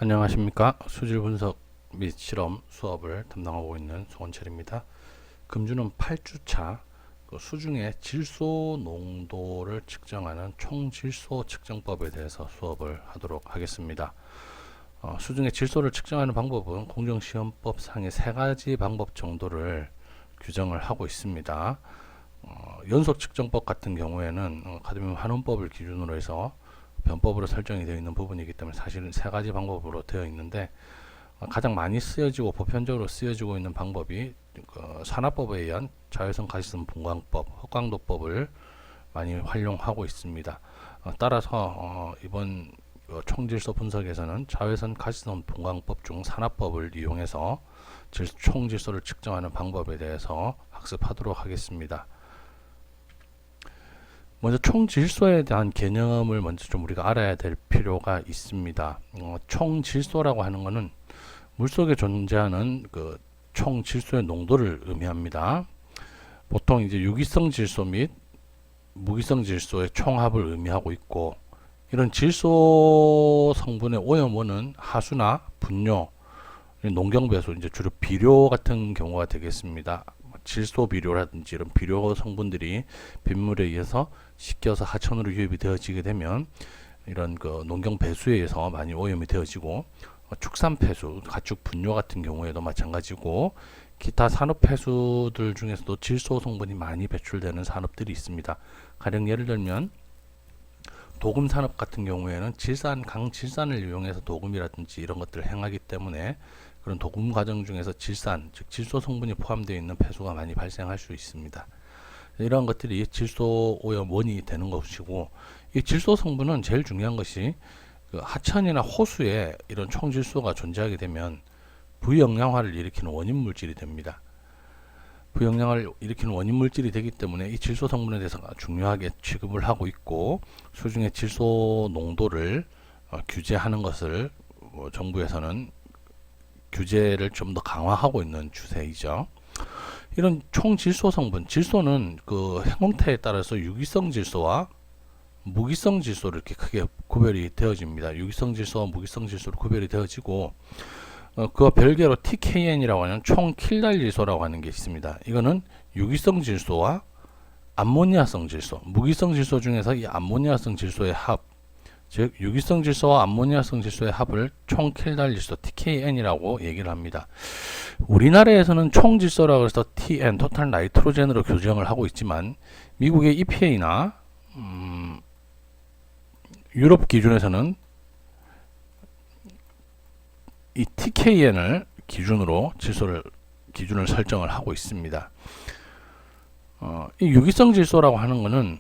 안녕하십니까. 수질 분석 및 실험 수업을 담당하고 있는 송원철입니다. 금주는 8주차 수중의 질소 농도를 측정하는 총질소 측정법에 대해서 수업을 하도록 하겠습니다. 수중의 질소를 측정하는 방법은 공정시험법 상의 3가지 방법 정도를 규정을 하고 있습니다. 연속 측정법 같은 경우에는 카드뮴 환원법을 기준으로 해서 변법으로 설정이 되어 있는 부분이기 때문에 사실은 3가지 방법으로 되어 있는데, 가장 많이 쓰여지고 보편적으로 쓰여지고 있는 방법이 산화법에 의한 자외선 가시성 분광법, 헛광도법을 많이 활용하고 있습니다. 따라서 이번 총질소 분석에서는 자외선 가시성 분광법 중 산화법을 이용해서 총질소를 측정하는 방법에 대해서 학습하도록 하겠습니다. 먼저 총질소에 대한 개념을 먼저 좀 우리가 알아야 될 필요가 있습니다. 총질소라고 하는 것은 물속에 존재하는 그 총질소의 농도를 의미합니다. 보통 이제 유기성 질소 및 무기성 질소의 총합을 의미하고 있고, 이런 질소 성분의 오염원은 하수나 분뇨, 농경배수, 이제 주로 비료 같은 경우가 되겠습니다. 질소 비료라든지 이런 비료 성분들이 빗물에 의해서 식혀서 하천으로 유입이 되어지게 되면 이런 그 농경 배수에 의해서 많이 오염이 되어지고, 축산 폐수, 가축 분뇨 같은 경우에도 마찬가지고, 기타 산업 폐수들 중에서도 질소 성분이 많이 배출되는 산업들이 있습니다. 가령 예를 들면 도금 산업 같은 경우에는 강질산을 이용해서 도금이라든지 이런 것들을 행하기 때문에 그런 도금 과정 중에서 질산, 즉 질소 성분이 포함되어 있는 폐수가 많이 발생할 수 있습니다. 이러한 것들이 질소 오염 원인이 되는 것이고, 이 질소 성분은 제일 중요한 것이 그 하천이나 호수에 이런 총질소가 존재하게 되면 부영양화를 일으키는 원인 물질이 됩니다. 부영양을 일으키는 원인 물질이 되기 때문에 이 질소 성분에 대해서 중요하게 취급을 하고 있고, 수중의 질소 농도를 규제하는 것을 정부에서는 규제를 좀 더 강화하고 있는 추세이죠. 이런 총질소 성분, 질소는 그 형태에 따라서 유기성 질소와 무기성 질소로 이렇게 크게 구별이 되어집니다. 유기성 질소와 무기성 질소로 구별이 되어지고, 그와 별개로 TKN이라고 하는 총킬달 질소라고 하는 게 있습니다. 이거는 유기성 질소와 암모니아성 질소, 무기성 질소 중에서 이 암모니아성 질소의 합, 즉 유기성 질소와 암모니아성 질소의 합을 총킬달 질소 TKN이라고 얘기를 합니다. 우리나라에서는 총질소라고 해서 TN, 토탈 나이트로젠으로 규정을 하고 있지만, 미국의 EPA나 유럽 기준에서는 이 TKN을 기준으로 기준을 설정을 하고 있습니다. 이 유기성 질소라고 하는 것은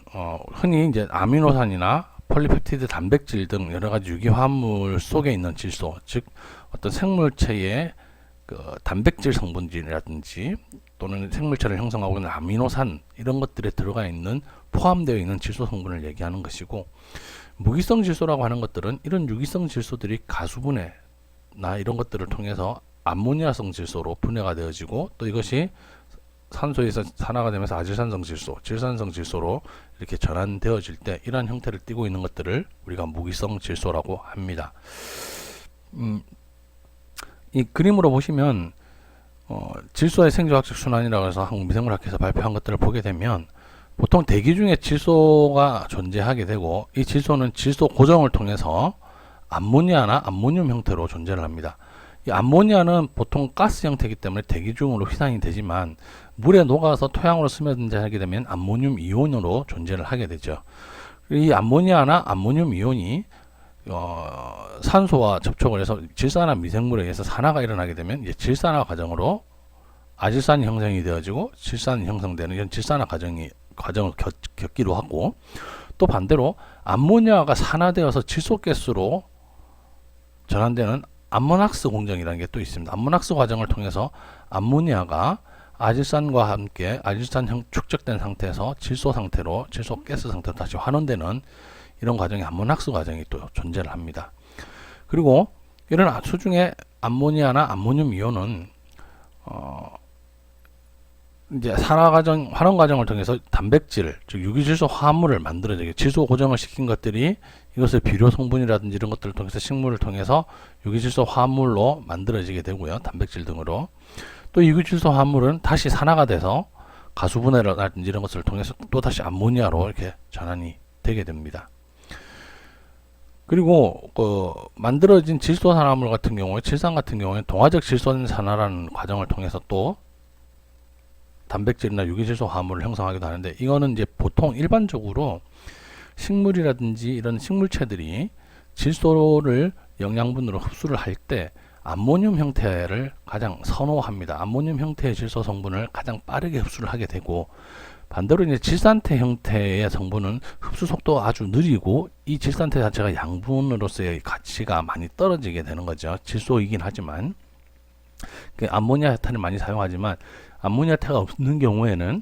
흔히 이제 아미노산이나 폴리펩티드 단백질 등 여러 가지 유기화합물 속에 있는 질소, 즉 어떤 생물체의 그 단백질 성분이라든지 또는 생물체를 형성하고 있는 아미노산, 이런 것들에 들어가 있는, 포함되어 있는 질소 성분을 얘기하는 것이고, 무기성 질소라고 하는 것들은 이런 유기성 질소들이 가수분해나 이런 것들을 통해서 암모니아성 질소로 분해가 되어지고, 또 이것이 산소에서 산화가 되면서 아질산성 질소, 질산성 질소로 이렇게 전환되어질 때 이러한 형태를 띠고 있는 것들을 우리가 무기성 질소라고 합니다. 이 그림으로 보시면 질소의 생조학적 순환이라고 해서 한국미생물학회에서 발표한 것들을 보게 되면, 보통 대기 중에 질소가 존재하게 되고, 이 질소는 질소 고정을 통해서 암모니아나 암모늄 형태로 존재를 합니다. 이 암모니아는 보통 가스 형태이기 때문에 대기 중으로 휘산이 되지만, 물에 녹아서 토양으로 스며든지 되면 암모늄 이온으로 존재를 하게 되죠. 이 암모니아나 암모늄 이온이 산소와 접촉을 해서 질산화 미생물에 의해서 산화가 일어나게 되면 이제 질산화 과정으로 아질산이 형성이 되어지고 질산이 형성되는 이런 질산화 과정을 겪기도 하고, 또 반대로 암모니아가 산화되어서 질소가스로 전환되는 암모낙스 공정이라는 게 또 있습니다. 암모낙스 과정을 통해서 암모니아가 아질산과 함께 아질산 축적된 상태에서 질소 상태로, 질소 가스 상태로 다시 환원되는 이런 과정이 암모낙스 과정이 또 존재를 합니다. 그리고 이런 수중의 암모니아나 암모늄 이온은 이제 환원 과정을 통해서 단백질, 즉 유기질소 화합물을 만들어내게 질소 고정을 시킨 것들이 이것을 비료 성분이라든지 이런 것들을 통해서 식물을 통해서 유기질소 화합물로 만들어지게 되고요. 단백질 등으로. 또 유기질소 화합물은 다시 산화가 돼서 가수분해라든지 이런 것을 통해서 또 다시 암모니아로 이렇게 전환이 되게 됩니다. 그리고 만들어진 질소산화물 같은 경우에 질산 같은 경우에 동화적 질소산화라는 과정을 통해서 또 단백질이나 유기질소 화합물을 형성하기도 하는데, 이거는 이제 보통 일반적으로 식물이라든지 이런 식물체들이 질소를 영양분으로 흡수를 할 때 암모늄 형태를 가장 선호합니다. 암모늄 형태의 질소 성분을 가장 빠르게 흡수를 하게 되고, 반대로 이제 질산태 형태의 성분은 흡수 속도가 아주 느리고 이 질산태 자체가 양분으로서의 가치가 많이 떨어지게 되는 거죠. 질소이긴 하지만 암모니아탄을 많이 사용하지만 암모니아태가 없는 경우에는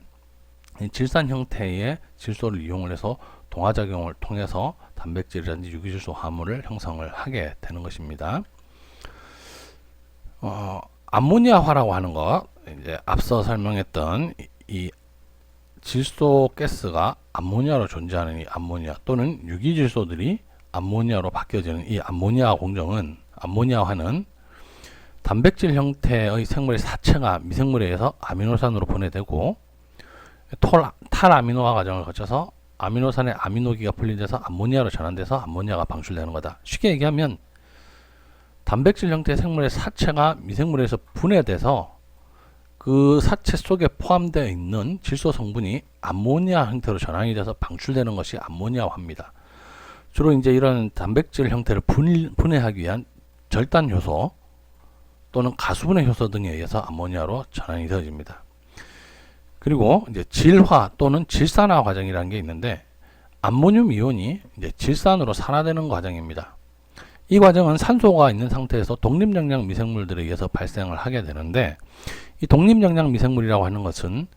질산 형태의 질소를 이용을 해서 동화작용을 통해서 단백질이라든지 유기질소 화합물을 형성을 하게 되는 것입니다. 암모니아화라고 하는 것, 이제 앞서 설명했던 이 질소 가스가 암모니아로 존재하는 이 암모니아 또는 유기질소들이 암모니아로 바뀌어지는 이 암모니아 공정은, 암모니아화는 단백질 형태의 생물의 사체가 미생물에 의해서 아미노산으로 분해되고 탈아미노화 과정을 거쳐서 아미노산의 아미노기가 분리돼서 암모니아로 전환돼서 암모니아가 방출되는 거다. 쉽게 얘기하면 단백질 형태의 생물의 사체가 미생물에 의해서 분해돼서 그 사체 속에 포함되어 있는 질소 성분이 암모니아 형태로 전환이 돼서 방출되는 것이 암모니아화입니다. 주로 이제 이런 단백질 형태를 분해하기 위한 절단 효소 또는 가수분해 효소 등에 의해서 암모니아로 전환이 되어집니다. 그리고 이제 질화 또는 질산화 과정이라는 게 있는데, 암모늄 이온이 이제 질산으로 산화되는 과정입니다. 이 과정은 산소가 있는 상태에서 독립영양 미생물들에 의해서 발생을 하게 되는데, 이 독립영양 미생물이라고 하는 것은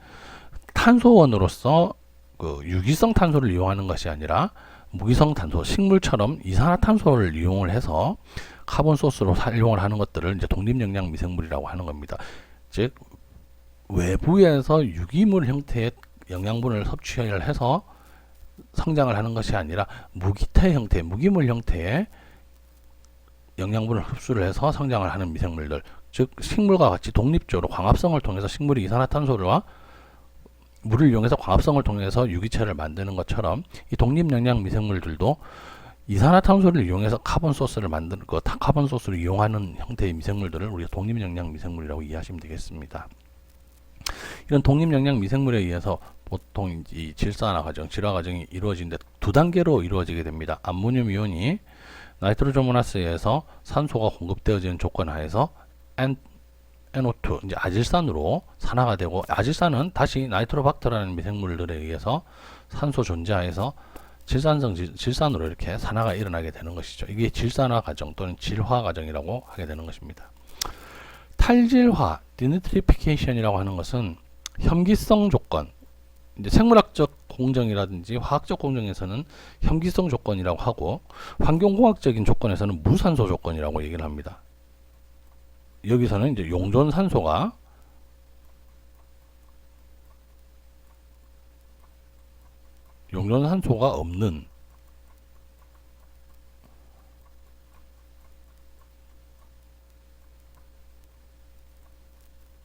탄소원으로서 유기성 탄소를 이용하는 것이 아니라 무기성 탄소, 식물처럼 이산화탄소를 이용을 해서 카본 소스로 사용을 하는 것들을 이제 독립영양 미생물이라고 하는 겁니다. 즉 외부에서 유기물 형태의 영양분을 섭취를 해서 성장을 하는 것이 아니라 무기태 형태, 무기물 형태의 영양분을 흡수를 해서 성장을 하는 미생물들, 즉 식물과 같이 독립적으로 광합성을 통해서 식물이 이산화탄소와 물을 이용해서 광합성을 통해서 유기체를 만드는 것처럼 이 독립영양 미생물들도 이산화탄소를 이용해서 카본 소스를 만드는 카본 소스를 이용하는 형태의 미생물들을 우리가 독립영양 미생물이라고 이해하시면 되겠습니다. 이런 독립영양 미생물에 의해서 보통 이 질산화 과정, 질화 과정이 이루어지는데 두 단계로 이루어지게 됩니다. 암모늄 이온이 나이트로조모나스에서 산소가 공급되어지는 조건 하에서 NO2, 이제 아질산으로 산화가 되고, 아질산은 다시 나이트로박터라는 미생물들에 의해서 산소 존재하에서 질산으로 이렇게 산화가 일어나게 되는 것이죠. 이게 질산화 과정 또는 질화 과정이라고 하게 되는 것입니다. 탈질화, 디니트리피케이션이라고 하는 것은 혐기성 조건, 이제 생물학적 공정이라든지 화학적 공정에서는 혐기성 조건이라고 하고, 환경공학적인 조건에서는 무산소 조건이라고 얘기를 합니다. 여기서는 이제 용존산소가 없는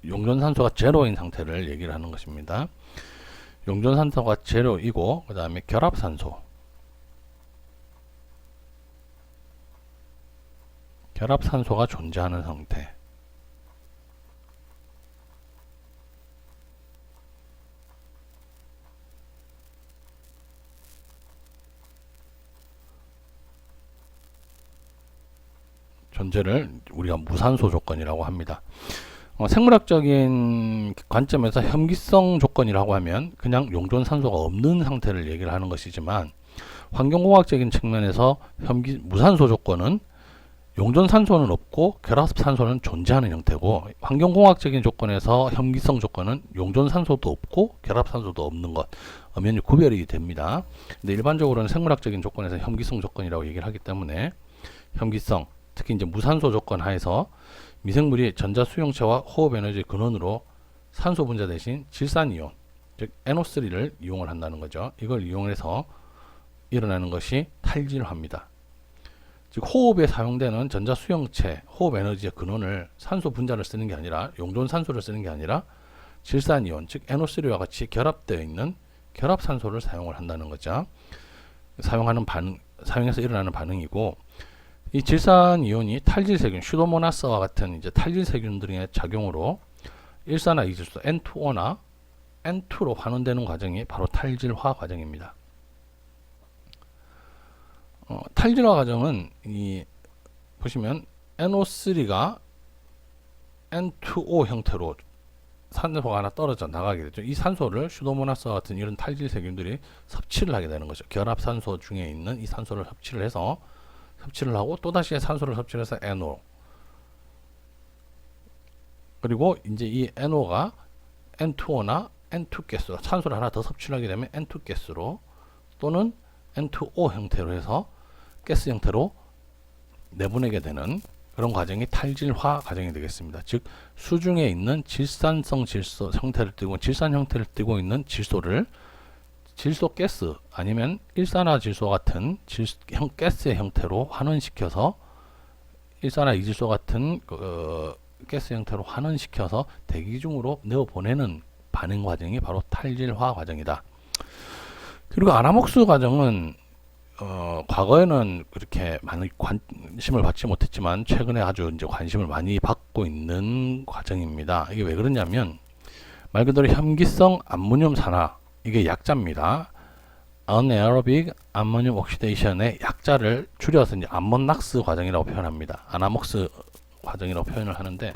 용존산소가 제로인 상태를 얘기를 하는 것입니다. 용존산소가 제로이고, 그 다음에 결합산소가 존재하는 상태. 존재를 우리가 무산소 조건이라고 합니다. 생물학적인 관점에서 혐기성 조건이라고 하면 그냥 용존산소가 없는 상태를 얘기를 하는 것이지만, 환경공학적인 측면에서 무산소 조건은 용존산소는 없고 결합산소는 존재하는 형태고, 환경공학적인 조건에서 혐기성 조건은 용존산소도 없고 결합산소도 없는 것, 엄연히 구별이 됩니다. 근데 일반적으로는 생물학적인 조건에서 혐기성 조건이라고 얘기를 하기 때문에, 혐기성, 특히 이제 무산소 조건 하에서 미생물이 전자 수용체와 호흡 에너지 근원으로 산소 분자 대신 질산이온, 즉 NO3를 이용을 한다는 거죠. 이걸 이용해서 일어나는 것이 탈질화입니다. 즉 호흡에 사용되는 전자수용체, 호흡 에너지의 근원을 산소 분자를 쓰는 게 아니라 용존 산소를 쓰는 게 아니라 질산이온, 즉 NO3와 같이 결합되어 있는 결합산소를 사용을 한다는 거죠. 사용해서 일어나는 반응이고, 이 질산이온이 탈질세균, 슈도모나스와 같은 이제 탈질세균들의 작용으로 일산화이질소 N2O나 N2로 환원되는 과정이 바로 탈질화 과정입니다. 탈질화 과정은 보시면 NO3가 N2O 형태로 산소가 하나 떨어져 나가게 되죠. 이 산소를 슈도모나스와 같은 이런 탈질 세균들이 섭취를 하게 되는 거죠. 결합산소 중에 있는 이 산소를 섭취를 하고 또다시 산소를 섭취를 해서 NO, 그리고 이제 이 NO가 N2O나 N2 가스로, 산소를 하나 더 섭취를 하게 되면 N2 가스로 또는 N2O 형태로 해서 가스 형태로 내보내게 되는 그런 과정이 탈질화 과정이 되겠습니다. 즉 수중에 있는 질산성 질소 형태를 띠고 질산 형태를 띠고 있는 질소를 질소 가스 아니면 일산화질소 같은 가스의 형태로 환원시켜서 일산화이질소 같은 가스 형태로 환원시켜서 대기 중으로 내어보내는 반응 과정이 바로 탈질화 과정이다. 그리고 아나목스 과정은 과거에는 그렇게 많은 관심을 받지 못했지만 최근에 아주 이제 관심을 많이 받고 있는 과정입니다. 이게 왜 그러냐면 말 그대로 혐기성 암모늄 산화, 이게 약자입니다. Anaerobic Ammonium Oxidation의 약자를 줄여서 이제 암모낙스 과정이라고 표현합니다. 아나목스 과정이라고 표현을 하는데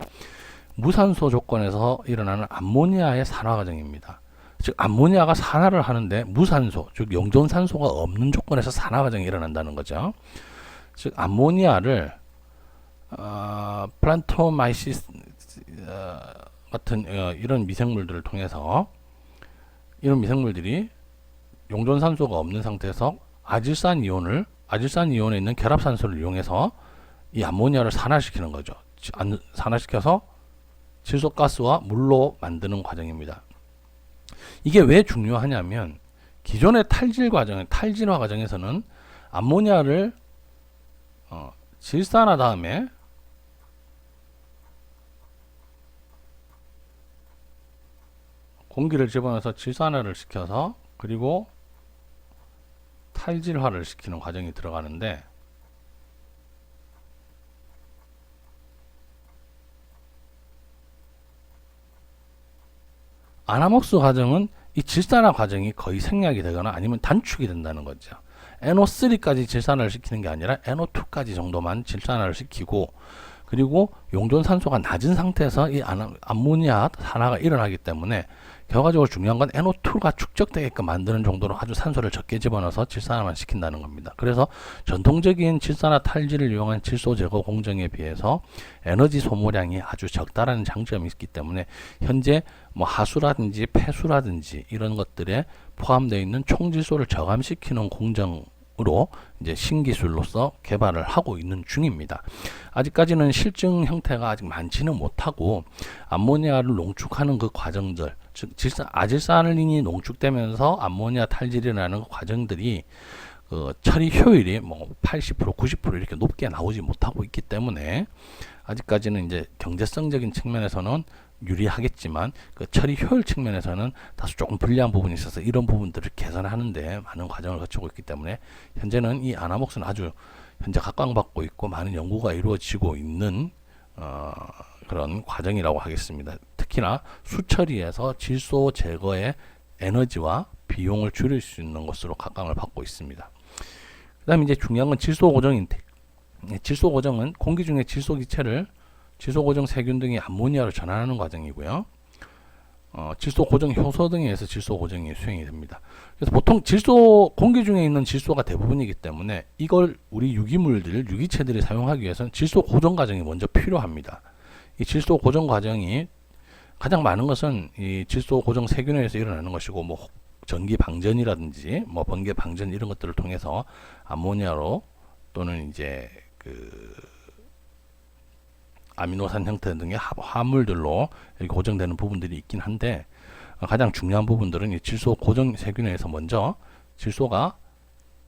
무산소 조건에서 일어나는 암모니아의 산화 과정입니다. 즉 암모니아가 산화를 하는데 무산소, 즉 용존산소가 없는 조건에서 산화 과정이 일어난다는 거죠. 즉 암모니아를 플란토마이시스 같은 이런 미생물들을 통해서, 이런 미생물들이 용존산소가 없는 상태에서 아질산 이온에 있는 결합산소를 이용해서 이 암모니아를 산화시키는 거죠. 산화시켜서 질소가스와 물로 만드는 과정입니다. 이게 왜 중요하냐면 기존의 탈질화 과정에서는 암모니아를 질산화 다음에 공기를 집어넣어서 질산화를 시켜서 그리고 탈질화를 시키는 과정이 들어가는데, 아나목스 과정은 이 질산화 과정이 거의 생략이 되거나 아니면 단축이 된다는 거죠. NO3까지 질산화를 시키는 게 아니라 NO2까지 정도만 질산화를 시키고, 그리고 용존산소가 낮은 상태에서 이 암모니아 산화가 일어나기 때문에 결과적으로 중요한 건 NO2가 축적되게끔 만드는 정도로 아주 산소를 적게 집어넣어서 질산화만 시킨다는 겁니다. 그래서 전통적인 질산화 탈질을 이용한 질소 제거 공정에 비해서 에너지 소모량이 아주 적다라는 장점이 있기 때문에 현재 뭐 하수라든지 폐수라든지 이런 것들에 포함되어 있는 총질소를 저감시키는 공정으로 이제 신기술로서 개발을 하고 있는 중입니다. 아직까지는 실증 형태가 아직 많지는 못하고 암모니아를 농축하는 그 과정들, 즉 아질산이 농축되면서 암모니아 탈질이라는 과정들이 처리 효율이 뭐 80%, 90% 이렇게 높게 나오지 못하고 있기 때문에 아직까지는 이제 경제성적인 측면에서는 유리하겠지만 그 처리 효율 측면에서는 다소 조금 불리한 부분이 있어서 이런 부분들을 개선하는데 많은 과정을 거치고 있기 때문에 현재는 이 아나목스는 아주 현재 각광받고 있고 많은 연구가 이루어지고 있는 그런 과정이라고 하겠습니다. 특히나 수처리에서 질소 제거의 에너지와 비용을 줄일 수 있는 것으로 각광을 받고 있습니다. 그 다음에 이제 중요한 건 질소 고정인데, 질소 고정은 공기 중에 질소 기체를 질소 고정 세균 등이 암모니아로 전환하는 과정이고요. 질소 고정 효소 등에 의해서 질소 고정이 수행이 됩니다. 그래서 보통 공기 중에 있는 질소가 대부분이기 때문에 이걸 우리 유기체들이 사용하기 위해서는 질소 고정 과정이 먼저 필요합니다. 이 질소 고정 과정이 가장 많은 것은 이 질소 고정 세균에 의해서 일어나는 것이고, 뭐 전기 방전이라든지 뭐 번개 방전 이런 것들을 통해서 암모니아로 또는 이제 아미노산 형태 등의 화물들로 이렇게 고정되는 부분들이 있긴 한데, 가장 중요한 부분들은 이 질소 고정 세균에서 먼저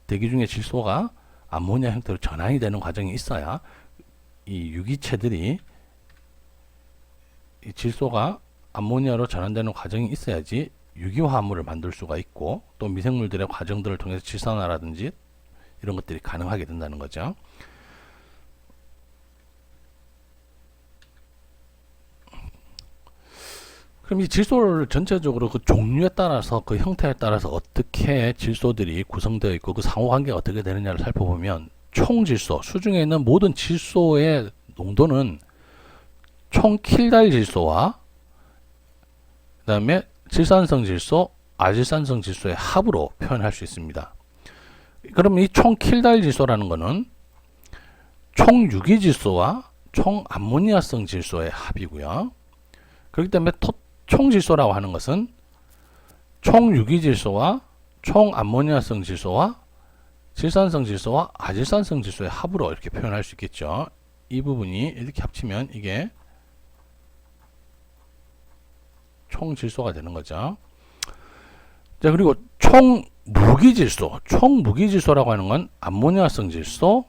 대기 중에 질소가 암모니아 형태로 전환이 되는 과정이 있어야 이 유기체들이 이 질소가 암모니아로 전환되는 과정이 있어야지 유기화합물을 만들 수가 있고, 또 미생물들의 과정들을 통해서 질산화라든지 이런 것들이 가능하게 된다는 거죠. 그럼 이 질소를 전체적으로 그 종류에 따라서, 그 형태에 따라서 어떻게 질소들이 구성되어 있고 그 상호관계가 어떻게 되느냐를 살펴보면, 총질소, 수중에 있는 모든 질소의 농도는 총킬달 질소와 그 다음에 질산성 질소, 아질산성 질소의 합으로 표현할 수 있습니다. 그럼 이 총킬달 질소라는 것은 총유기질소와 총암모니아성 질소의 합이고요. 그렇기 때문에 총질소라고 하는 것은 총유기질소와 총암모니아성 질소와 질산성 질소와 아질산성 질소의 합으로 이렇게 표현할 수 있겠죠. 이 부분이 이렇게 합치면 이게 총질소가 되는 거죠. 자, 그리고 총무기질소라고 하는 건 암모니아성 질소,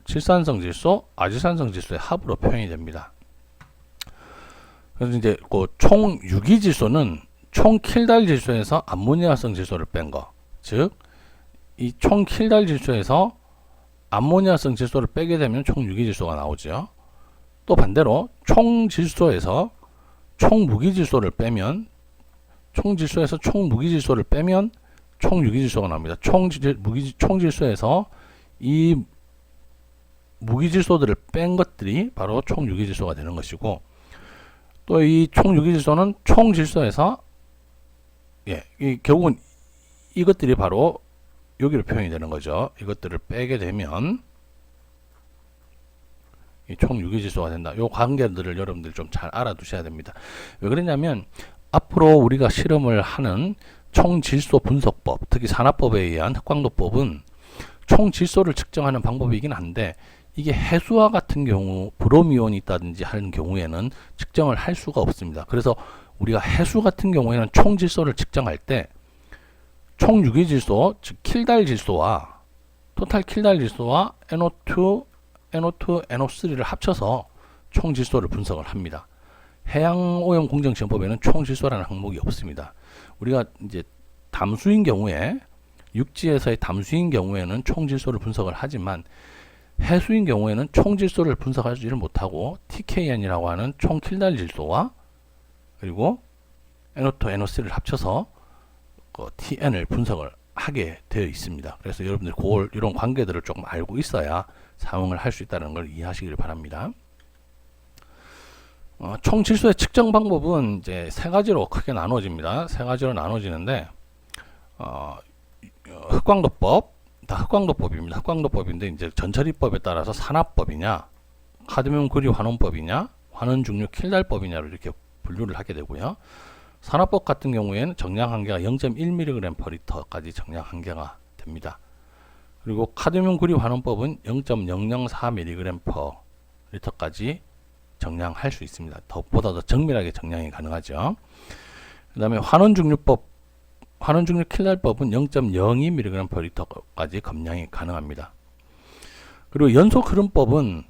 질산성 질소, 아질산성 질소의 합으로 표현이 됩니다. 그래서 이제 그 총유기질소는 총킬달 질소에서 암모니아성 질소를 뺀 거, 즉 이 총킬달 질소에서 암모니아성 질소를 빼게 되면 총유기질소가 나오죠. 또 반대로 총질소에서 총무기질소를 빼면, 총질소에서 총무기질소를 빼면 총유기질소가 나옵니다. 총질소에서 이 무기질소들을 뺀 것들이 바로 총유기질소가 되는 것이고, 또 이 총유기질소는 총질소에서 결국은 이것들이 바로 여기로 표현이 되는 거죠. 이것들을 빼게 되면 이 총유기질소가 된다. 이 관계들을 여러분들 좀 잘 알아두셔야 됩니다. 왜 그러냐면 앞으로 우리가 실험을 하는 총질소 분석법, 특히 산화법에 의한 흑광도법은 총질소를 측정하는 방법이긴 한데, 이게 해수와 같은 경우 브로미온이 있다든지 하는 경우에는 측정을 할 수가 없습니다. 그래서 우리가 해수 같은 경우에는 총질소를 측정할 때 총유기질소, 즉 킬달질소와 토탈 킬달질소와 NO2, NO3를 합쳐서 총질소를 분석을 합니다. 해양오염 공정시험법에는 총질소라는 항목이 없습니다. 우리가 이제 담수인 경우에, 육지에서의 담수인 경우에는 총질소를 분석을 하지만, 해수인 경우에는 총질소를 분석하지를 못하고 TKN이라고 하는 총킬달질소와 그리고 NO2, NO3를 합쳐서 TN을 분석을 하게 되어 있습니다. 그래서 여러분들 이런 관계들을 조금 알고 있어야 사용을 할 수 있다는 걸 이해하시길 바랍니다. 총질소의 측정 방법은 이제 세 가지로 크게 나눠집니다. 세 가지로 나눠지는데, 흑광도법입니다. 흑광도법인데 이제 전처리법에 따라서 산화법이냐, 카드뮴 구리 환원법이냐, 환원 중류 킬달법이냐로 이렇게 분류를 하게 되고요. 산화법 같은 경우에는 정량 한계가 0.1mg/L까지 정량 한계가 됩니다. 그리고 카드뮴 구리 환원법은 0.004mg/L까지 정량할 수 있습니다. 보다 더 정밀하게 정량이 가능하죠. 그 다음에 환원 중류 킬달법은 0.02mg/L까지 검량이 가능합니다. 그리고 연속 흐름법은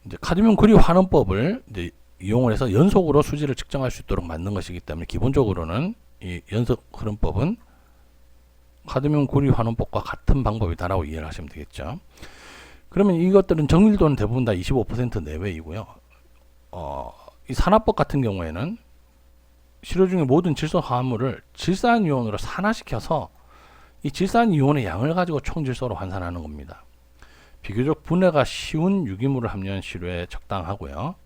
이제 카드뮴 구리 환원법을 이제 이용을 해서 연속으로 수질을 측정할 수 있도록 만든 것이기 때문에, 기본적으로는 이 연속 흐름법은 카드뮴 구리 환원법과 같은 방법이다라고 이해를 하시면 되겠죠. 그러면 이것들은 정밀도는 대부분 다 25% 내외이고요. 이 산화법 같은 경우에는 시료 중에 모든 질소 화합물을 질산이온으로 산화시켜서 이 질산이온의 양을 가지고 총질소로 환산하는 겁니다. 비교적 분해가 쉬운 유기물을 함유한 시료에 적당하고요.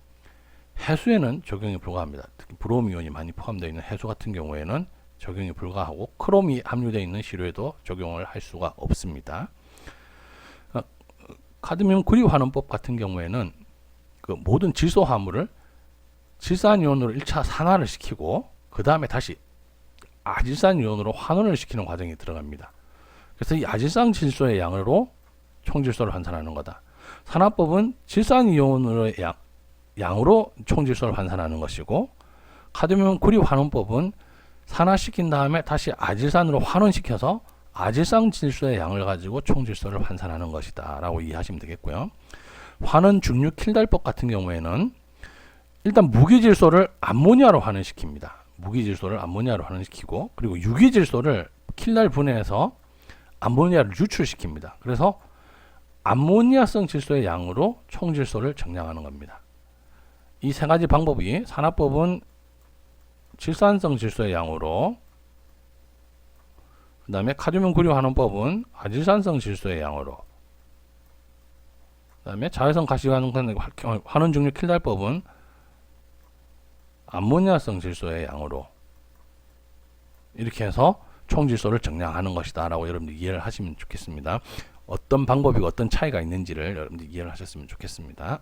해수에는 적용이 불가합니다. 특히 브로미온이 많이 포함되어 있는 해수 같은 경우에는 적용이 불가하고, 크롬이 함유되어 있는 시료에도 적용을 할 수가 없습니다. 카드뮴 구리 환원법 같은 경우에는 그 모든 질소 화합물을 질산이온으로 1차 산화를 시키고 그 다음에 다시 아질산이온으로 환원을 시키는 과정이 들어갑니다. 그래서 이 아질산 질소의 양으로 총질소를 환산하는 거다. 산화법은 질산이온으로 양으로 총질소를 환산하는 것이고, 카드뮴 구리 환원법은 산화시킨 다음에 다시 아질산으로 환원시켜서 아질산 질소의 양을 가지고 총질소를 환산하는 것이다 라고 이해하시면 되겠고요. 환원 중류 킬달법 같은 경우에는 일단 무기질소를 암모니아로 환원시킵니다. 무기질소를 암모니아로 환원시키고, 그리고 유기질소를 킬달 분해해서 암모니아를 유출시킵니다. 그래서 암모니아성 질소의 양으로 총질소를 정량하는 겁니다. 이 세 가지 방법이, 산화법은 질산성 질소의 양으로, 그 다음에 카드뮴 구리 환원법은 아질산성 질소의 양으로, 그 다음에 자외선 가시 환원 중류 킬달법은 암모니아성 질소의 양으로, 이렇게 해서 총질소를 정량하는 것이다 라고 여러분들 이해를 하시면 좋겠습니다. 어떤 방법이고 어떤 차이가 있는지를 여러분들 이해를 하셨으면 좋겠습니다.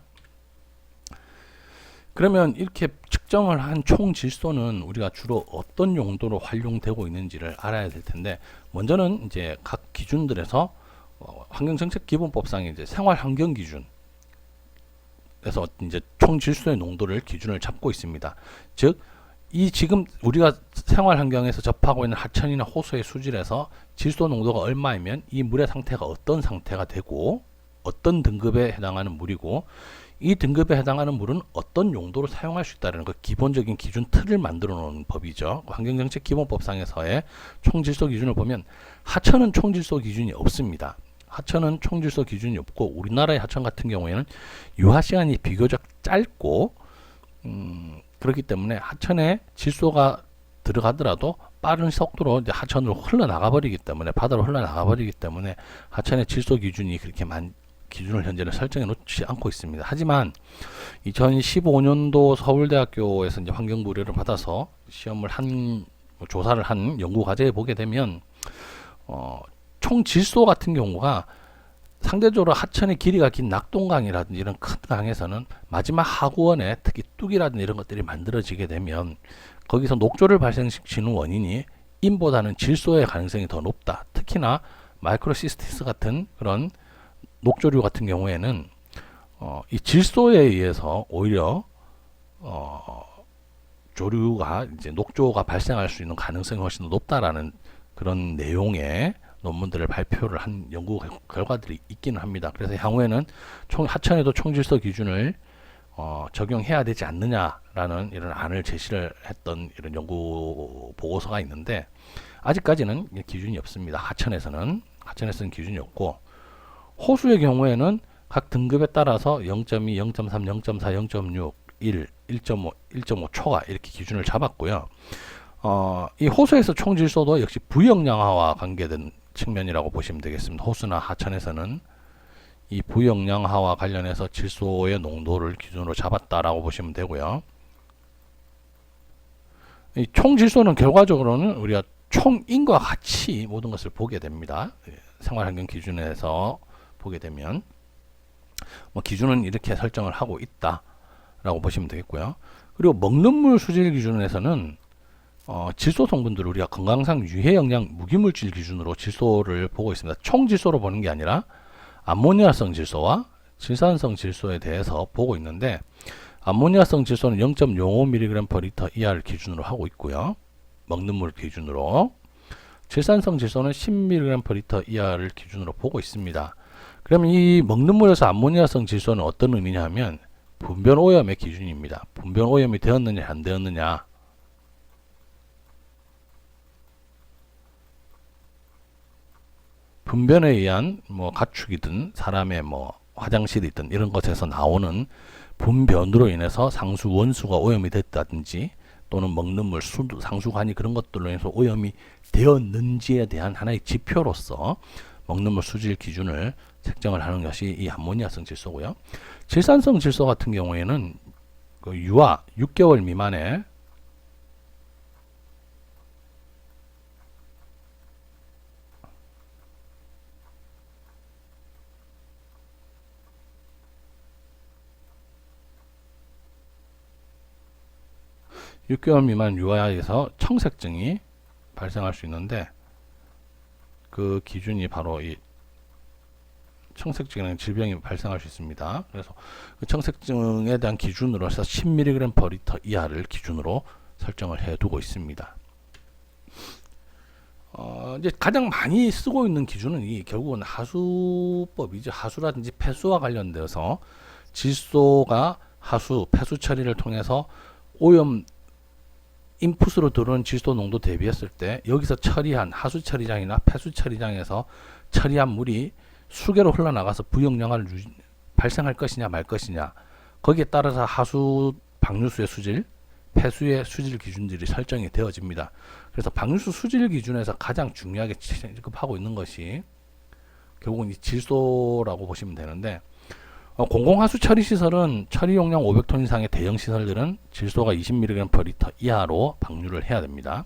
그러면 이렇게 측정을 한 총질소는 우리가 주로 어떤 용도로 활용되고 있는지를 알아야 될 텐데, 먼저는 이제 각 기준들에서 환경정책기본법상의 이제 생활환경기준, 그래서 이제 총질소의 농도를 기준을 잡고 있습니다. 즉, 이 지금 우리가 생활 환경에서 접하고 있는 하천이나 호수의 수질에서 질소 농도가 얼마이면 이 물의 상태가 어떤 상태가 되고, 어떤 등급에 해당하는 물이고, 이 등급에 해당하는 물은 어떤 용도로 사용할 수 있다는 그 기본적인 기준 틀을 만들어 놓은 법이죠. 환경정책 기본법상에서의 총질소 기준을 보면 하천은 총질소 기준이 없습니다. 하천은 총질소 기준이 없고, 우리나라의 하천 같은 경우에는 유하 시간이 비교적 짧고, 그렇기 때문에 하천에 질소가 들어가더라도 빠른 속도로 이제 하천으로 흘러나가 버리기 때문에, 바다로 흘러나가 버리기 때문에 하천의 질소 기준이 그렇게 기준을 현재는 설정해 놓지 않고 있습니다. 하지만 2015년도 서울대학교에서 이제 환경부 의뢰를 받아서 조사를 한 연구 과제에 보게 되면, 총 질소 같은 경우가 상대적으로 하천의 길이가 긴 낙동강이라든지 이런 큰 강에서는 마지막 하구원에 특히 뚝이라든지 이런 것들이 만들어지게 되면 거기서 녹조를 발생시키는 원인이 인보다는 질소의 가능성이 더 높다. 특히나 마이크로시스티스 같은 그런 녹조류 같은 경우에는 이 질소에 의해서 오히려 조류가 이제 녹조가 발생할 수 있는 가능성이 훨씬 더 높다라는 그런 내용의 논문들을 발표를 한 연구 결과들이 있기는 합니다. 그래서 향후에는 하천에도 총질소 기준을 적용해야 되지 않느냐라는 이런 안을 제시를 했던 이런 연구 보고서가 있는데, 아직까지는 기준이 없습니다. 하천에서는 기준이 없고, 호수의 경우에는 각 등급에 따라서 0.2, 0.3, 0.4, 0.6, 1, 1.5, 1.5 초과 이렇게 기준을 잡았고요. 이 호수에서 총질소도 역시 부역량화와 관계된 측면이라고 보시면 되겠습니다. 호수나 하천에서는 이 부역량화와 관련해서 질소의 농도를 기준으로 잡았다라고 보시면 되고요. 이 총질소는 결과적으로는 우리가 총인과 같이 모든 것을 보게 됩니다. 생활환경 기준에서 보게 되면 기준은 이렇게 설정을 하고 있다라고 보시면 되겠고요. 그리고 먹는 물 수질 기준에서는 질소 성분들을 우리가 건강상 유해 영양 무기물질 기준으로 질소를 보고 있습니다. 총 질소로 보는 게 아니라 암모니아성 질소와 질산성 질소에 대해서 보고 있는데, 암모니아성 질소는 0.05mg/L 이하를 기준으로 하고 있고요. 먹는 물 기준으로. 질산성 질소는 10mg/L 이하를 기준으로 보고 있습니다. 그러면 이 먹는 물에서 암모니아성 질소는 어떤 의미냐 하면 분변 오염의 기준입니다. 분변 오염이 되었느냐 안 되었느냐. 분변에 의한 가축이든 사람의 화장실이든 이런 것에서 나오는 분변으로 인해서 상수 원수가 오염이 됐다든지, 또는 먹는 물 상수관이 그런 것들로 인해서 오염이 되었는지에 대한 하나의 지표로서 먹는 물 수질 기준을 책정을 하는 것이 이 암모니아성 질소고요. 질산성 질소 같은 경우에는 유아 6개월 미만의 6개월 미만 유아에서 청색증이 발생할 수 있는데, 그 기준이 바로 이 청색증이라는 질병이 발생할 수 있습니다. 그래서 그 청색증에 대한 기준으로 해서 10mg/L 이하를 기준으로 설정을 해두고 있습니다. 이제 가장 많이 쓰고 있는 기준은 결국은 하수법이죠. 하수라든지 폐수와 관련되어서 질소가 하수, 폐수 처리를 통해서 오염 인풋으로 들어오는 질소 농도 대비했을 때 여기서 처리한 하수 처리장이나 폐수 처리장에서 처리한 물이 수계로 흘러나가서 부역영하를 발생할 것이냐 말 것이냐, 거기에 따라서 하수 방류수의 수질, 폐수의 수질 기준들이 설정이 되어집니다. 그래서 방류수 수질 기준에서 가장 중요하게 취급하고 있는 것이 결국은 이 질소라고 보시면 되는데, 공공하수 처리시설은 처리 용량 500톤 이상의 대형 시설들은 질소가 20mg/L 이하로 방류를 해야 됩니다.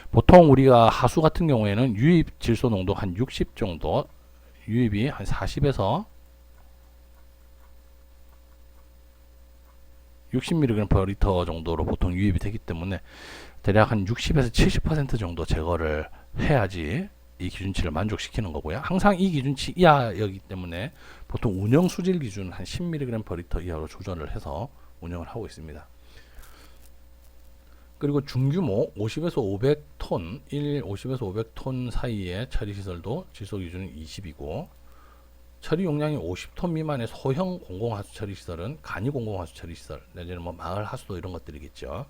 보통 우리가 하수 같은 경우에는 유입 질소 농도 한 60 정도, 유입이 한 40에서 60mg/L 정도로 보통 유입이 되기 때문에 대략 한 60에서 70% 정도 제거를 해야지 이 기준치를 만족시키는 거고요. 항상 이 기준치 이하이기 때문에 보통 운영 수질 기준 한 10mg/L 이하로 조절을 해서 운영을 하고 있습니다. 그리고 중규모 50에서 500톤, 50에서 500톤 사이의 처리시설도 질소 기준은 20이고, 처리 용량이 50톤 미만의 소형 공공하수 처리시설은 간이 공공하수 처리시설, 내지는 뭐 마을 하수도 이런 것들이겠죠.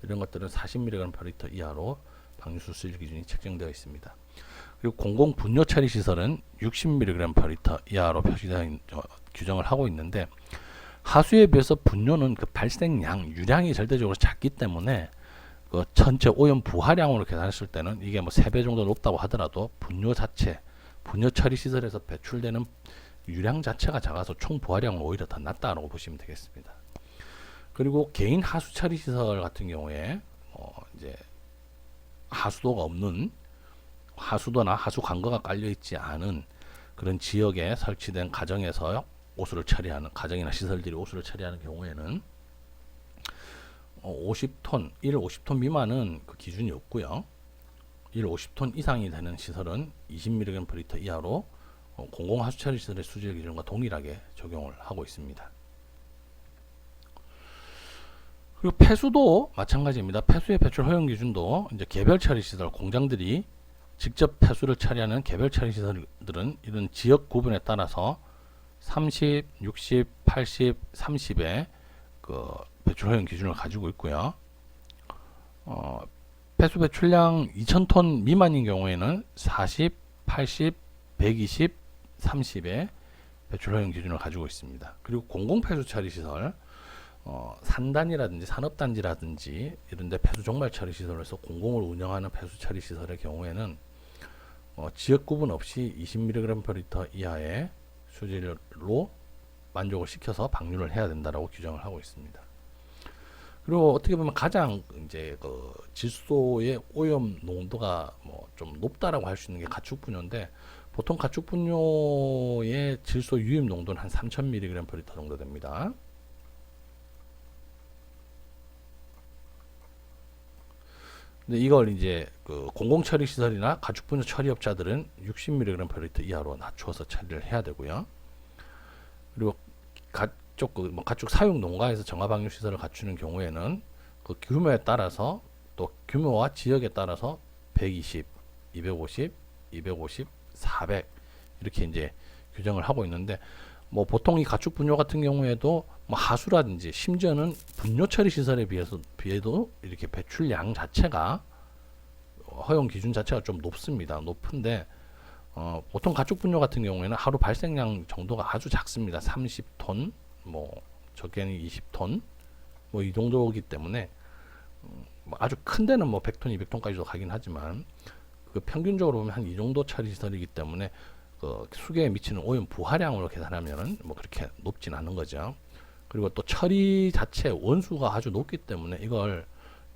이런 것들은 40mg/L 이하로 방류수 수질 기준이 책정되어 있습니다. 그리고 공공 분뇨 처리 시설은 60mg/L 이하로 표시되어 규정을 하고 있는데, 하수에 비해서 분뇨는 그 발생량, 유량이 절대적으로 작기 때문에 그 전체 오염 부하량으로 계산했을 때는 이게 뭐 3배 정도 높다고 하더라도 분뇨 자체, 분뇨 처리 시설에서 배출되는 유량 자체가 작아서 총 부하량은 오히려 더 낮다라고 보시면 되겠습니다. 그리고 개인 하수 처리 시설 같은 경우에 이제 하수도가 없는, 하수도나 하수 관거가 깔려 있지 않은 그런 지역에 설치된 가정에서 오수를 처리하는, 가정이나 시설들이 오수를 처리하는 경우에는 50톤, 1 50톤 미만은 그 기준이 없고요. 1 50톤 이상이 되는 시설은 20mg/L 이하로 공공하수처리 시설의 수질 기준과 동일하게 적용을 하고 있습니다. 그리고 폐수도 마찬가지입니다. 폐수의 배출 허용 기준도 이제 개별 처리 시설, 공장들이 직접 폐수를 처리하는 개별 처리 시설들은 이런 지역 구분에 따라서 30, 60, 80, 30의 그 배출 허용 기준을 가지고 있고요. 폐수 배출량 2000톤 미만인 경우에는 40, 80, 120, 30의 배출 허용 기준을 가지고 있습니다. 그리고 공공폐수 처리 시설, 산단이라든지 산업단지라든지 이런데 폐수 종말 처리 시설에서 공공을 운영하는 폐수 처리 시설의 경우에는 지역 구분 없이 20mg/L 이하의 수질로 만족을 시켜서 방류를 해야 된다라고 규정을 하고 있습니다. 그리고 어떻게 보면 가장 이제 그 질소의 오염 농도가 뭐 좀 높다라고 할 수 있는 게 가축분뇨인데, 보통 가축분뇨의 질소 유입 농도는 한 3000mg/L 정도 됩니다. 근데 이걸 이제 그 공공처리 시설이나 가축분뇨 처리업자들은 60mg/L 이하로 낮추어서 처리를 해야 되고요. 그리고 가축 사육 농가에서 정화방류 시설을 갖추는 경우에는 그 규모에 따라서, 또 규모와 지역에 따라서 120, 250, 250, 400 이렇게 이제 규정을 하고 있는데, 뭐 보통 이 가축 분뇨 같은 경우에도 뭐 하수라든지 심지어는 분뇨 처리 시설에 비해도 이렇게 배출량 자체가 허용 기준 자체가 좀 높습니다. 높은데 보통 가축 분뇨 같은 경우에는 하루 발생량 정도가 아주 작습니다. 30톤, 뭐 적게는 20톤, 뭐 이 정도이기 때문에 아주 큰 데는 뭐 100톤, 200톤까지도 가긴 하지만 그 평균적으로 보면 한 이 정도 처리 시설이기 때문에 그 수계에 미치는 오염 부하량으로 계산하면은 뭐 그렇게 높진 않은 거죠. 그리고 또 처리 자체 원수가 아주 높기 때문에 이걸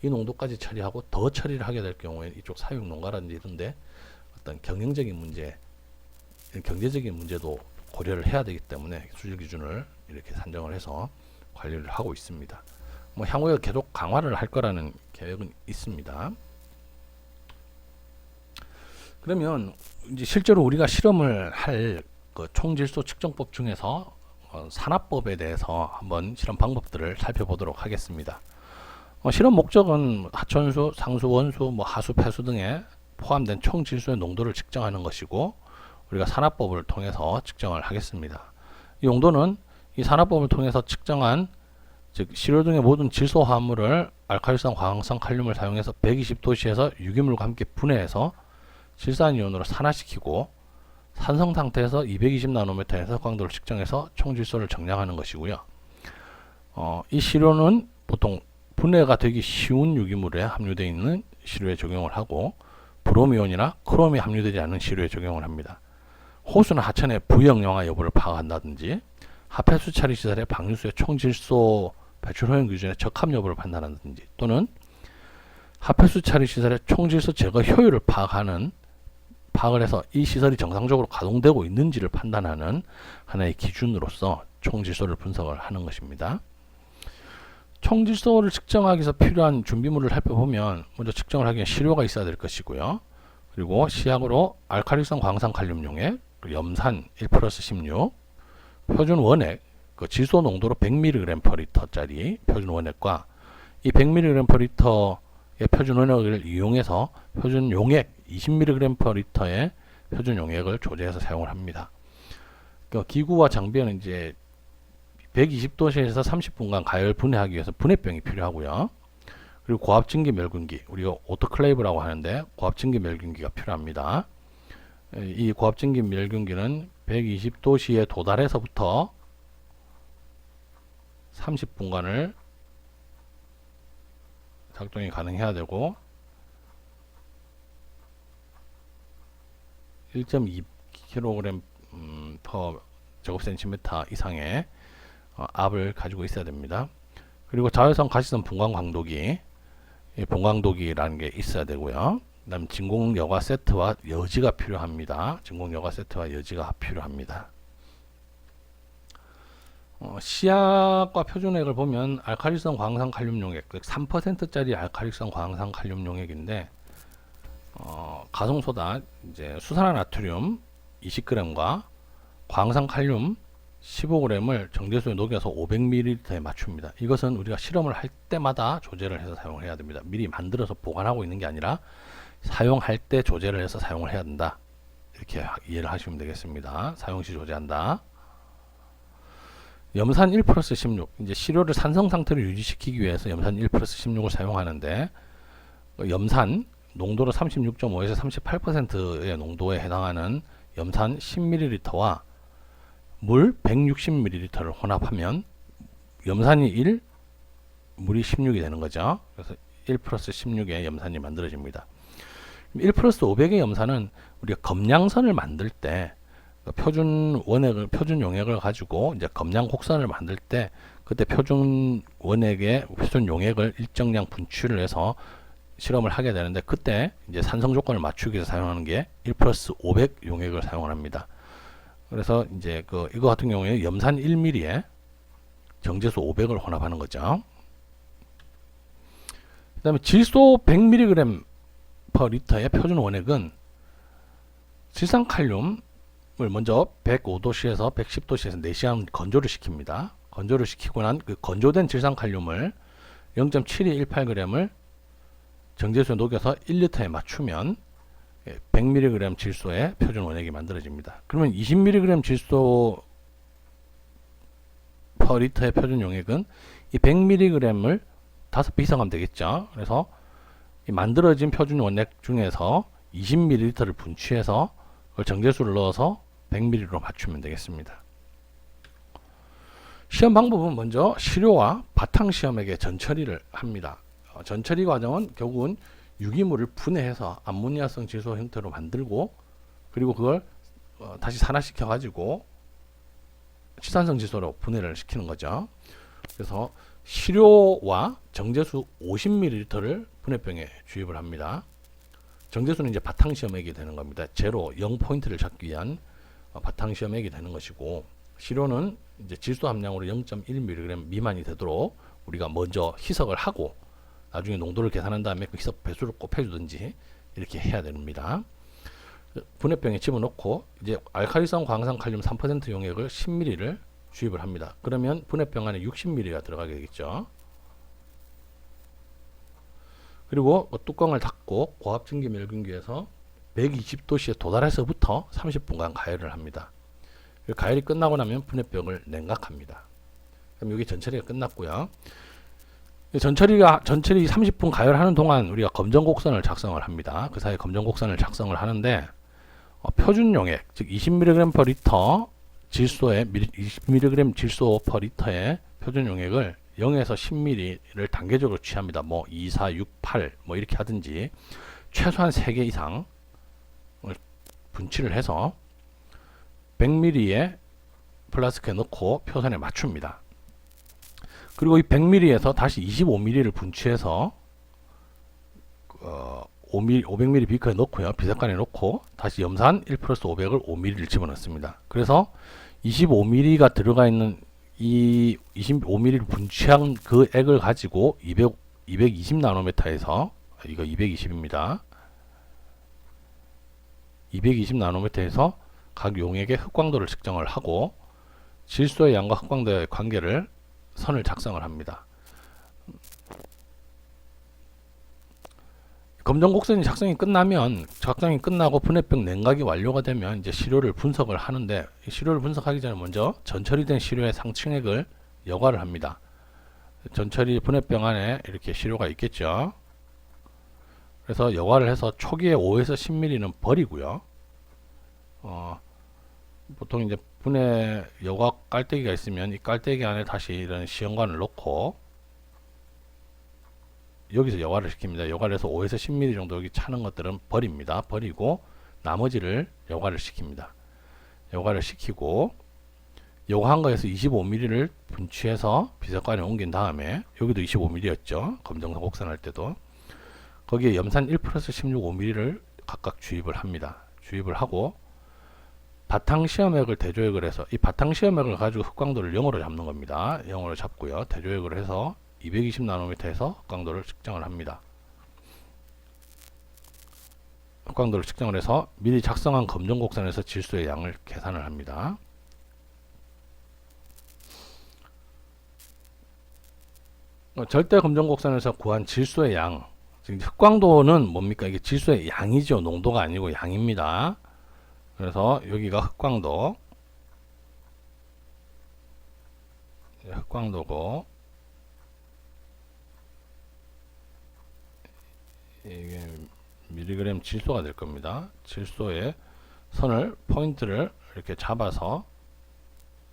이 농도까지 처리하고 더 처리를 하게 될 경우에 이쪽 사육 농가라든지 이런데 어떤 경영적인 문제, 경제적인 문제도 고려를 해야 되기 때문에 수질 기준을 이렇게 산정을 해서 관리를 하고 있습니다. 뭐 향후에 계속 강화를 할 거라는 계획은 있습니다. 그러면 이제 실제로 우리가 실험을 할 그 총질소 측정법 중에서 산화법에 대해서 한번 실험 방법들을 살펴보도록 하겠습니다. 실험 목적은 하천수, 상수, 원수, 하수, 폐수 등에 포함된 총질소의 농도를 측정하는 것이고, 우리가 산화법을 통해서 측정을 하겠습니다. 이 용도는 이 산화법을 통해서 측정한 즉 시료 등의 모든 질소 화합물을 알칼리성, 광합성 칼륨을 사용해서 120도씨에서 유기물과 함께 분해해서 질산이온으로 산화시키고 산성 상태에서 220나노미터 해석 강도를 측정해서 총질소를 정량하는 것이고요. 이 시료는 보통 분해가 되기 쉬운 유기물에 함유되어 있는 시료에 적용을 하고, 브로미온이나 크롬이 함유되지 않은 시료에 적용을 합니다. 호수나 하천의 부영영화 여부를 파악한다든지, 하폐수 처리 시설의 방류수의 총질소 배출 효용 기준의 적합 여부를 판단한다든지, 또는 하폐수 처리 시설의 총질소 제거 효율을 파악을 해서 이 시설이 정상적으로 가동되고 있는지를 판단하는 하나의 기준으로서 총질소를 분석을 하는 것입니다. 총질소를 측정하기 위해서 필요한 준비물을 살펴보면, 먼저 측정을 하기 위해 시료가 있어야 될 것이고요. 그리고 시약으로 알칼리성 광산 칼륨 용액, 염산 1+16, 표준 원액, 그 질소 농도로 100mg/L짜리 표준 원액과 이 100mg/L의 표준 원액을 이용해서 표준 용액 20mg/L의 표준 용액을 조제해서 사용을 합니다. 그 기구와 장비에는 이제 120도씨에서 30분간 가열 분해하기 위해서 분해병이 필요하고요. 그리고 고압증기 멸균기, 우리가 오토클레이브라고 하는데 고압증기 멸균기가 필요합니다. 이 고압증기 멸균기는 120도씨에 도달해서부터 30분간을 작동이 가능해야 되고, 1.2kg per 제곱센티미터 이상의 압을 가지고 있어야 됩니다. 그리고 자외선 가시성 분광 광도기, 분광도기라는 게 있어야 되고요. 그 다음 진공 여과 세트와 여지가 필요합니다. 진공 여과 세트와 여지가 필요합니다. 시약과 표준액을 보면 알칼리성 광산 칼륨 용액, 3%짜리 알칼리성 광산 칼륨 용액인데, 가성소다 이제 수산화 나트륨 20g과 광산 칼륨 15g을 정제수에 녹여서 500ml에 맞춥니다. 이것은 우리가 실험을 할 때마다 조제를 해서 사용을 해야 됩니다. 미리 만들어서 보관하고 있는 게 아니라 사용할 때 조제를 해서 사용을 해야 된다. 이렇게 이해를 하시면 되겠습니다. 사용시 조제한다. 염산 1+16, 이제 시료를 산성 상태로 유지시키기 위해서 염산 1+16을 사용하는데, 염산 농도로 36.5에서 38%의 농도에 해당하는 염산 10ml와 물 160ml를 혼합하면 염산이 1, 물이 16이 되는 거죠. 그래서 1+16의 염산이 만들어집니다. 1+500의 염산은 우리가 검량선을 만들 때 표준 원액을, 표준 용액을 가지고 이제 검량 곡선을 만들 때, 그때 표준 원액의 표준 용액을 일정량 분출을 해서 실험을 하게 되는데, 그때 이제 산성 조건을 맞추기 위해서 사용하는 게 1+500 용액을 사용을 합니다. 그래서 이제 이거 같은 경우에 염산 1ml에 정제수 500을 혼합하는 거죠. 그 다음에 질소 100mg/L의 표준 원액은 질산칼륨 을 먼저 105도씨에서 110도씨에서 4시간 건조를 시킵니다. 건조를 시키고 난 그 건조된 질산칼륨을 0.7218g을 정제수에 녹여서 1리터에 맞추면 100mg 질소의 표준 원액이 만들어집니다. 그러면 20mg 질소 per 리터의 표준 용액은 이 100mg을 5배 이상하면 되겠죠. 그래서 이 만들어진 표준 원액 중에서 20ml를 분취해서 그걸 정제수를 넣어서 100ml로 맞추면 되겠습니다. 시험 방법은 먼저 시료와 바탕시험액의 전처리를 합니다. 전처리 과정은 결국은 유기물을 분해해서 암모니아성 질소 형태로 만들고, 그리고 그걸 다시 산화시켜 가지고 치산성 질소로 분해를 시키는 거죠. 그래서 시료와 정제수 50ml를 분해병에 주입을 합니다. 정제수는 이제 바탕시험액이 되는 겁니다. 제로 0포인트를 잡기 위한 바탕시험액이 되는 것이고, 시료는 이제 질소 함량으로 0.1mg 미만이 되도록 우리가 먼저 희석을 하고 나중에 농도를 계산한 다음에 그 희석 배수를 곱해주든지 이렇게 해야 됩니다. 분해병에 집어넣고 이제 알칼리성 광산 칼륨 3% 용액을 10ml를 주입을 합니다. 그러면 분해병 안에 60ml가 들어가게 되겠죠. 그리고 뚜껑을 닫고 고압 증기 멸균기에서 120도씨에 도달해서부터 30분간 가열을 합니다. 가열이 끝나고 나면 분해병을 냉각합니다. 그럼 여기 전처리가 끝났고요. 전처리 30분 가열하는 동안 우리가 검정곡선을 작성을 합니다. 그 사이에 검정곡선을 작성을 하는데 표준 용액, 즉 20mg/L 질소에 20mg 질소 per 리터의 표준 용액을 0에서 10ml를 단계적으로 취합니다. 뭐 2, 4, 6, 8 뭐 이렇게 하든지 최소한 3개 이상을 분치를 해서 100ml의 플라스크에 넣고 표선에 맞춥니다. 그리고 이 100ml에서 다시 25ml를 분치해서 500ml 비커에 넣고요. 비석관에 넣고 다시 염산 1+500을 5ml를 집어넣습니다. 그래서 25ml가 들어가 있는 이 25ml를 분치한 그 액을 가지고 220 나노메타에서 이거 220입니다. 220 나노메타에서 각 용액의 흑광도를 측정을 하고 질소의 양과 흑광도의 관계를 선을 작성을 합니다. 검정곡선이 작성이 끝나고 분해병 냉각이 완료가 되면 이제 시료를 분석을 하는데, 이 시료를 분석하기 전에 먼저 전처리된 시료의 상층액을 여과를 합니다. 전처리 분해병 안에 이렇게 시료가 있겠죠. 그래서 여과를 해서 초기에 5에서 10ml는 버리고요. 보통 이제 분해 여과 깔때기가 있으면 이 깔때기 안에 다시 이런 시험관을 넣고 여기서 여과를 시킵니다. 여과를 해서 5에서 10ml 정도 여기 차는 것들은 버립니다. 버리고 나머지를 여과를 시킵니다. 여과를 시키고 여과한 거에서 25ml를 분취해서 비석관에 옮긴 다음에, 여기도 25ml였죠. 검정색 곡선할 때도 거기에 염산 1+16 5ml를 각각 주입을 합니다. 주입을 하고 바탕 시험액을 대조액을 해서, 이 바탕 시험액을 가지고 흑광도를 0으로 잡는 겁니다. 0으로 잡고요. 대조액을 해서 220 나노미터에서 흑광도를 측정을 합니다. 흑광도를 측정을 해서 미리 작성한 검정곡선에서 질소의 양을 계산을 합니다. 절대 검정곡선에서 구한 질소의 양, 지금 흑광도는 뭡니까? 이게 질소의 양이죠. 농도가 아니고 양입니다. 그래서 여기가 흑광도고 이게 미리그램 질소가 될 겁니다. 질소의 선을, 포인트를 이렇게 잡아서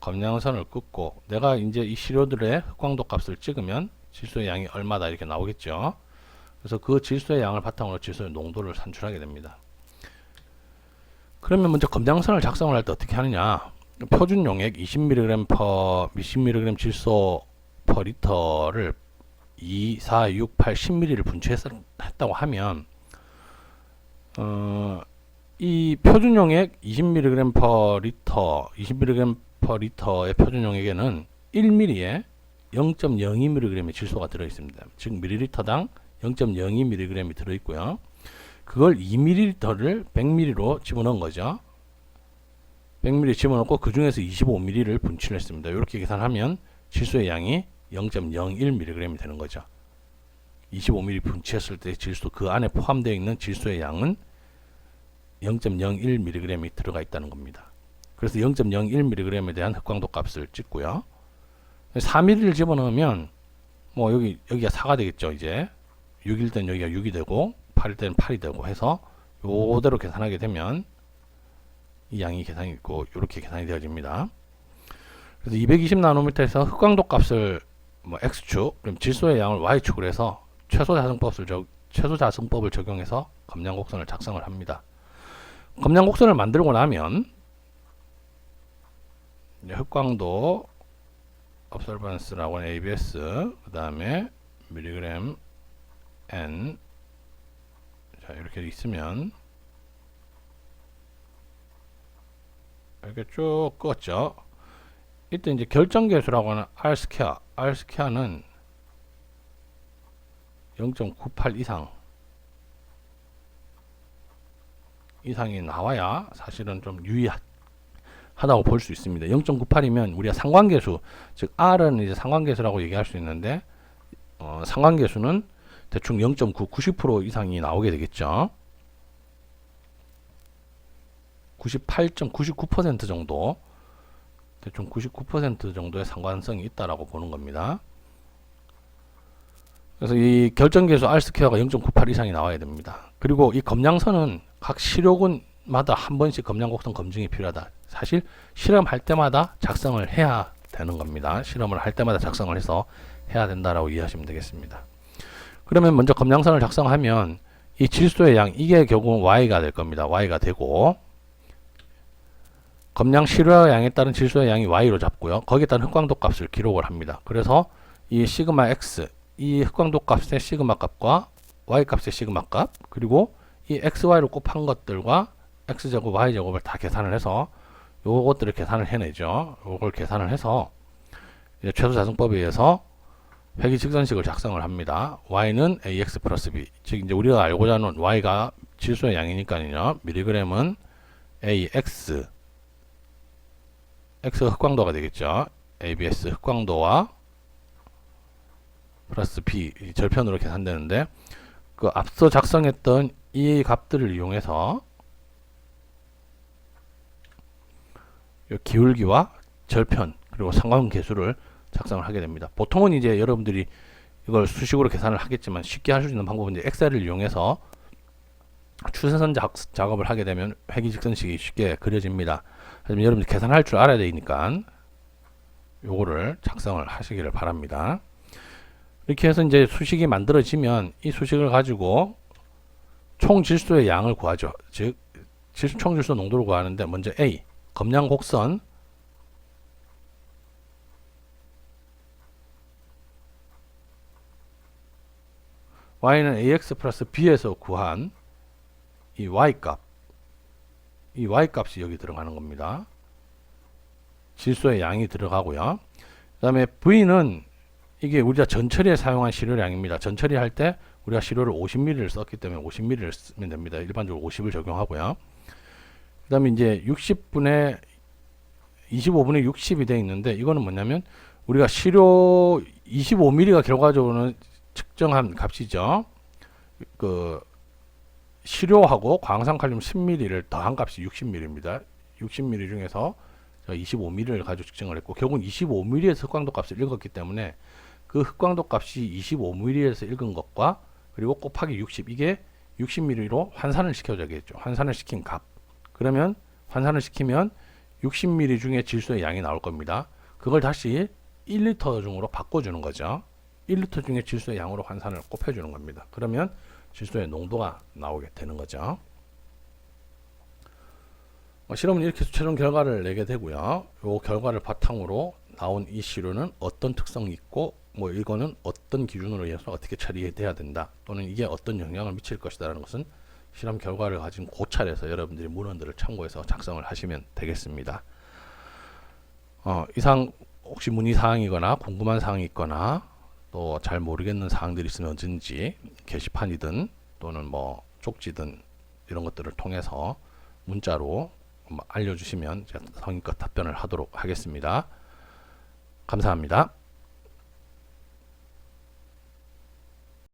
검량선을 긋고, 내가 이제 이 시료들의 흑광도 값을 찍으면 질소의 양이 얼마다 이렇게 나오겠죠. 그래서 그 질소의 양을 바탕으로 질소의 농도를 산출하게 됩니다. 그러면 먼저 검량선을 작성을 할 때 어떻게 하느냐? 표준 용액 20mg 질소 per 리터를 2, 4, 6, 8, 10ml를 분취했다고 하면 이 표준 용액 20mg per 리터의 표준 용액에는 1ml에 0.02mg의 질소가 들어 있습니다. 즉 ml당 0.02mg이 들어 있고요. 그걸 2ml를 100ml로 집어넣은 거죠. 100ml 집어넣고 그 중에서 25ml를 분취를 했습니다. 이렇게 계산하면 질소의 양이 0.01mg이 되는 거죠. 25ml 분취했을 때 질소, 그 안에 포함되어 있는 질소의 양은 0.01mg이 들어가 있다는 겁니다. 그래서 0.01mg에 대한 흑광도 값을 찍고요. 4ml를 집어넣으면 뭐 여기가 4가 되겠죠. 이제 6일 땐 여기가 6이 되고 8일 때는 8이 되고 해서 요대로 계산하게 되면 이 양이 계산이 있고 이렇게 계산이 되어집니다. 그래서 220 나노미터에서 흑광도 값을 뭐 X축, 그럼 질소의 양을 Y축으로 해서 최소 자승법을 적용해서 검량곡선을 작성을 합니다. 검량곡선을 만들고 나면 이제 흑광도 observance라고 하는 ABS, 그 다음에 밀리그램 N, 자 이렇게 있으면 이렇게 쭉 끄었죠. 이때 이제 결정계수라고 하는 R스퀘어는 0.98 이상 이상이 나와야 사실은 좀 유의하다고 볼 수 있습니다. 0.98이면 우리가 상관계수, 즉 R은 이제 상관계수라고 얘기할 수 있는데 상관계수는 대충 0.9, 90% 이상이 나오게 되겠죠. 98.99% 정도, 대충 99% 정도의 상관성이 있다라고 보는 겁니다. 그래서 이 결정계수 R 스퀘어가 0.98 이상이 나와야 됩니다. 그리고 이 검량선은 각 시료군마다 한 번씩 검량곡선 검증이 필요하다. 사실 실험할 때마다 작성을 해야 되는 겁니다. 실험을 할 때마다 작성을 해서 해야 된다라고 이해하시면 되겠습니다. 그러면 먼저 검량선을 작성하면 이 질소의 양, 이게 결국은 Y가 될 겁니다. Y가 되고, 검량 실효 양에 따른 질소의 양이 Y로 잡고요. 거기에 따른 흑광도 값을 기록을 합니다. 그래서 이 시그마 X, 이 흑광도 값의 시그마 값과 Y 값의 시그마 값, 그리고 이 XY로 곱한 것들과 X제곱, Y제곱을 다 계산을 해서 요것들을 계산을 해내죠. 요걸 계산을 해서 이제 최소자승법에 의해서 회귀직선식을 작성을 합니다. Y는 AX 플러스 B, 즉 이제 우리가 알고자 하는 Y가 질소의 양이니까요. 미리그램은 AX, X가 흑광도가 되겠죠. ABS 흑광도와 플러스 B 절편으로 계산되는데, 그 앞서 작성했던 이 값들을 이용해서 기울기와 절편 그리고 상관계수를 작성을 하게 됩니다. 보통은 이제 여러분들이 이걸 수식으로 계산을 하겠지만 쉽게 할 수 있는 방법은 이제 엑셀을 이용해서 추세선 작업을 하게 되면 회귀직선식이 쉽게 그려집니다. 하지만 여러분들 계산할 줄 알아야 되니까 요거를 작성을 하시기를 바랍니다. 이렇게 해서 이제 수식이 만들어지면 이 수식을 가지고 총 질소의 양을 구하죠. 즉 총 질소 농도를 구하는데, 먼저 A 검량 곡선 Y는 AX 플러스 B에서 구한 이 Y 값, 이 Y 값이 여기 들어가는 겁니다. 질소의 양이 들어가고요. 그 다음에 V는 이게 우리가 전처리에 사용한 시료량입니다. 전처리할 때 우리가 시료를 50ml를 썼기 때문에 50ml를 쓰면 됩니다. 일반적으로 50을 적용하고요. 그 다음에 이제 60분의 25분의 60이 되어 있는데, 이거는 뭐냐면 우리가 시료 25ml가 결과적으로는 측정한 값이죠. 그 시료하고 광산칼륨 10ml를 더한 값이 60ml입니다. 60ml 중에서 25ml를 가지고 측정을 했고, 결국은 25ml에서 흑광도 값을 읽었기 때문에 그 흑광도 값이 25ml에서 읽은 것과 그리고 곱하기 60, 이게 60ml로 환산을 시켜줘야겠죠. 환산을 시킨 값. 그러면 환산을 시키면 60ml 중에 질소의 양이 나올 겁니다. 그걸 다시 1리터 중으로 바꿔주는 거죠. 1리터 중에 질소의 양으로 환산을 곱해주는 겁니다. 그러면 질소의 농도가 나오게 되는 거죠. 실험은 이렇게 최종 결과를 내게 되고요. 이 결과를 바탕으로 나온 이 시료는 어떤 특성이 있고, 뭐 이거는 어떤 기준으로 해서 어떻게 처리돼야 된다, 또는 이게 어떤 영향을 미칠 것이다라는 것은 실험 결과를 가진 고찰에서 여러분들이 문헌들을 참고해서 작성을 하시면 되겠습니다. 이상 혹시 문의 사항이거나 궁금한 사항이 있거나 또 잘 모르겠는 사항들이 있으면 언제든지 게시판이든 또는 뭐 쪽지든 이런 것들을 통해서 문자로 알려주시면 제가 성의껏 답변을 하도록 하겠습니다. 감사합니다.